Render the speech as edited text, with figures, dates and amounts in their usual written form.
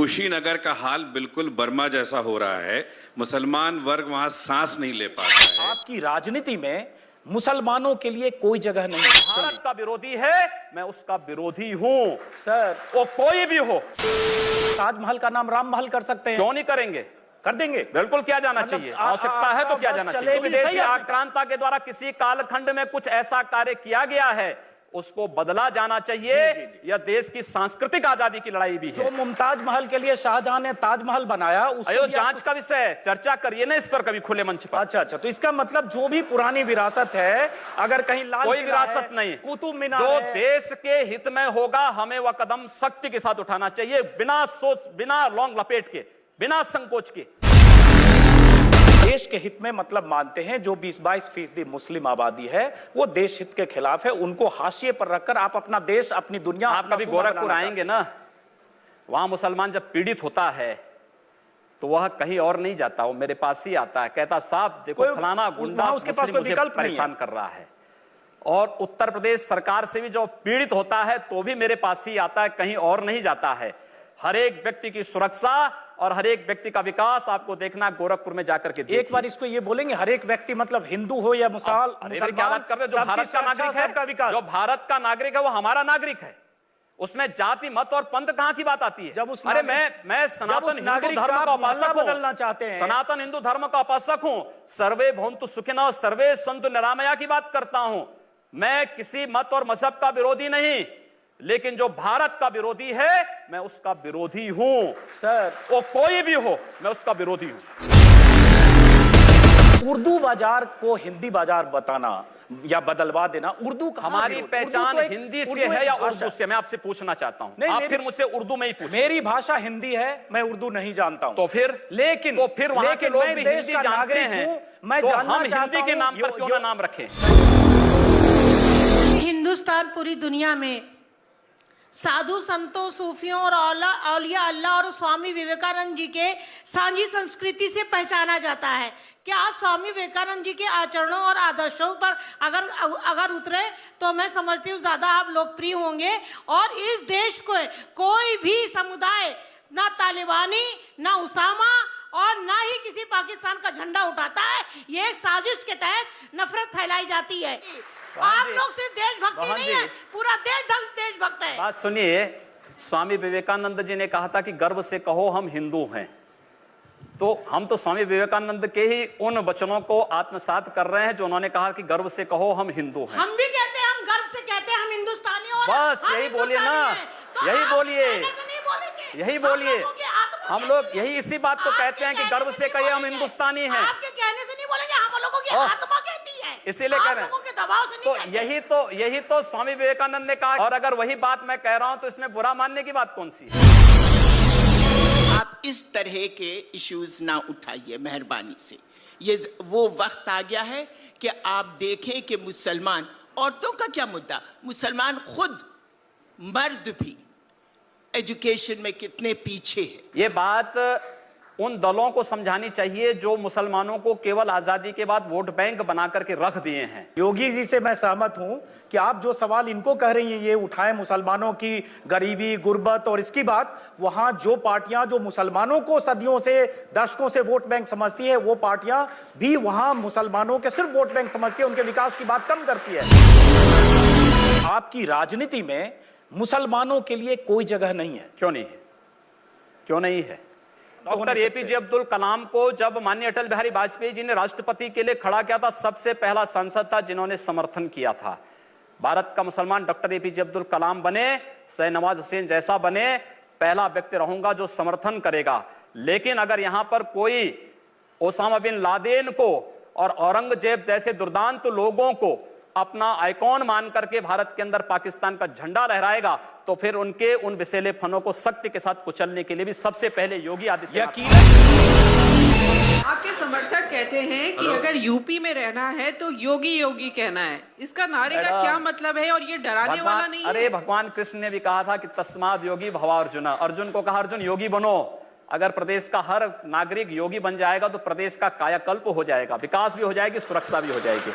कुशीनगर का हाल बिल्कुल बर्मा जैसा हो रहा है। मुसलमान वर्ग वहां सांस नहीं ले पाता है। आपकी राजनीति में मुसलमानों के लिए कोई जगह नहीं है। भारत का विरोधी है, मैं उसका विरोधी हूं सर, वो कोई भी हो। ताजमहल का नाम राम महल कर सकते हैं। क्यों नहीं करेंगे? कर देंगे। बिल्कुल किया जाना चाहिए, आवश्यकता है तो किया जाना चाहिए। विदेशी आक्रांता के द्वारा किसी कालखंड में कुछ ऐसा कार्य किया गया है, उसको बदला जाना चाहिए। यह देश की सांस्कृतिक आजादी की लड़ाई भी है। जो मुमताज महल के लिए शाहजहां ने ताजमहल बनाया, उसको जांच का विषय है, चर्चा करिए ना इस पर कभी खुले मंच पर। अच्छा, तो इसका मतलब जो भी पुरानी विरासत है, अगर कहीं लाल कोई विरासत नहीं, कुतुब मीनार जो देश के हित में होगा हमें वह कदम सख्ती के साथ उठाना चाहिए, बिना सोच, बिना लौंग लपेट के, बिना संकोच के। देश के हित में मतलब मानते हैं जो 20-22% मुस्लिम आबादी है वो देश हित के खिलाफ है, उनको हाशिए पर रखकर आप अपना देश, अपनी दुनिया। आप कभी गोरखपुर आएंगे ना, वहां मुसलमान जब पीड़ित होता है तो वह कहीं और नहीं जाता, वो मेरे पास ही आता है, कहता साहब देखो फलाना गुंडा उसके पास कोई विकल्प परेशान कर रहा है। और उत्तर प्रदेश सरकार से भी जो पीड़ित होता है तो भी मेरे पास ही आता है, कहीं और नहीं जाता है। हर एक व्यक्ति की सुरक्षा और हर एक व्यक्ति का विकास आपको देखना गोरखपुर में जाकर के। एक बार इसको ये बोलेंगे, हर एक व्यक्ति मतलब हिंदू हो या मुसलमान, क्या बात कर रहे हैं? जो भारत का नागरिक है, जो भारत का नागरिक है वो हमारा नागरिक है, उसमें जाति मत और पंथ कहां की बात आती है? जब उस अरे मैं सनातन हिंदू धर्म का उपासक हूं, बदलना चाहते हैं, सनातन हिंदू धर्म का उपासक हूं, सर्वे भवन्तु सुखिनः सर्वे सन्तु निरामया की बात करता हूं। मैं किसी मत और मजहब का विरोधी नहीं, लेकिन जो भारत का विरोधी है मैं उसका विरोधी हूं सर। वो कोई भी हो, मैं उसका विरोधी हूं। उर्दू बाजार को हिंदी बाजार बताना या बदलवा देना, उर्दू हमारी पहचान हिंदी से है या उर्दू से? मैं आपसे पूछना चाहता हूं, आप फिर मुझसे उर्दू में ही पूछें। मेरी भाषा हिंदी है, मैं उर्दू नहीं जानता हूं। तो फिर वहां के लोग भी हिंदी जानते हैं, मैं तो हम हिंदी के नाम पर क्यों ना नाम रखें? हिंदुस्तान पूरी दुनिया में साधु संतों, सूफियों और औलिया अल्लाह और स्वामी विवेकानंद जी के सांझी संस्कृति से पहचाना जाता है। क्या आप स्वामी विवेकानंद जी के आचरणों और आदर्शों पर अगर उतरे तो मैं समझती हूँ ज्यादा आप लोकप्रिय होंगे। और इस देश को कोई भी समुदाय, ना तालिबानी, ना उसामा और ना ही किसी पाकिस्तान का झंडा उठाता है। ये एक साजिश के तहत नफरत फैलाई जाती है। आप लोग सिर्फ देशभक्ति नहीं है, पूरा देशभक्त है। बात सुनिए, स्वामी विवेकानंद जी ने कहा था कि गर्व से कहो हम हिंदू हैं, तो हम तो स्वामी विवेकानंद के ही उन वचनों को आत्मसात कर रहे हैं जो उन्होंने कहा कि गर्व से कहो हम हिंदू हैं। हम भी कहते हैं, हम गर्व से कहते हैं हम हिंदुस्तानी और बस यही बोलिए ना, यही बोलिए, यही बोलिए। हम लोग यही इसी बात को कहते हैं कि गर्व से कहिए हम हिंदुस्तानी हैं। आपके कहने से नहीं बोलेंगे, हम लोगों की आत्मा कहती है, इसीलिए कह रहे हैं। तो यही तो स्वामी विवेकानंद ने कहा, और अगर वही बात मैं कह रहा हूं तो इसमें बुरा मानने की बात कौन सी है? आप इस तरह के इश्यूज ना उठाइए मेहरबानी से। ये वो वक्त आ गया है कि आप देखें कि मुसलमान, औरतों का क्या मुद्दा, मुसलमान खुद मर्द भी एजुकेशन में कितने पीछे है। ये बात उन दलों को समझानी चाहिए जो मुसलमानों को केवल आजादी के बाद वोट बैंक बना करके रख दिए हैं। योगी जी से मैं सहमत हूं कि आप जो सवाल इनको कह रही हैं, ये उठाएं मुसलमानों की गरीबी, गुर्बत और इसकी बात, वहां जो पार्टियां जो मुसलमानों को सदियों से, दशकों से वोट बैंक समझती है, वो पार्टियां भी वहां मुसलमानों के सिर्फ वोट बैंक समझती है, उनके विकास की बात कम करती है। आपकी राजनीति में मुसलमानों के लिए कोई जगह नहीं है। क्यों नहीं है? क्यों नहीं है? डॉक्टर एपीजे अब्दुल कलाम को जब माननीय अटल बिहारी वाजपेयी जी ने राष्ट्रपति के लिए खड़ा किया था, सबसे पहला सांसद था जिन्होंने समर्थन किया था। भारत का मुसलमान डॉक्टर एपीजे अब्दुल कलाम बने, शाहनवाज हुसैन जैसा बने, पहला व्यक्ति रहूंगा जो समर्थन करेगा। लेकिन अगर यहां पर कोई ओसामा बिन लादेन को और औरंगजेब जैसे दुर्दांत लोगों को अपना आइकॉन मान करके भारत के अंदर पाकिस्तान का झंडा लहराएगा, तो फिर उनके उन विषैले फनों को सख्ती के साथ कुचलने के लिए भी सबसे पहले योगी आदित्यनाथ। आपके समर्थक कहते हैं कि अगर यूपी में रहना है तो योगी योगी कहना है, इसका नारे का क्या मतलब है? और ये डराने वाला नहीं है? अरे भगवान कृष्ण ने भी कहा था कि तस्माद योगी भवा अर्जुन। अर्जुन को कहा अर्जुन योगी बनो। अगर प्रदेश का हर नागरिक योगी बन जाएगा तो प्रदेश का कायाकल्प हो जाएगा, विकास भी हो जाएगी, सुरक्षा भी हो जाएगी।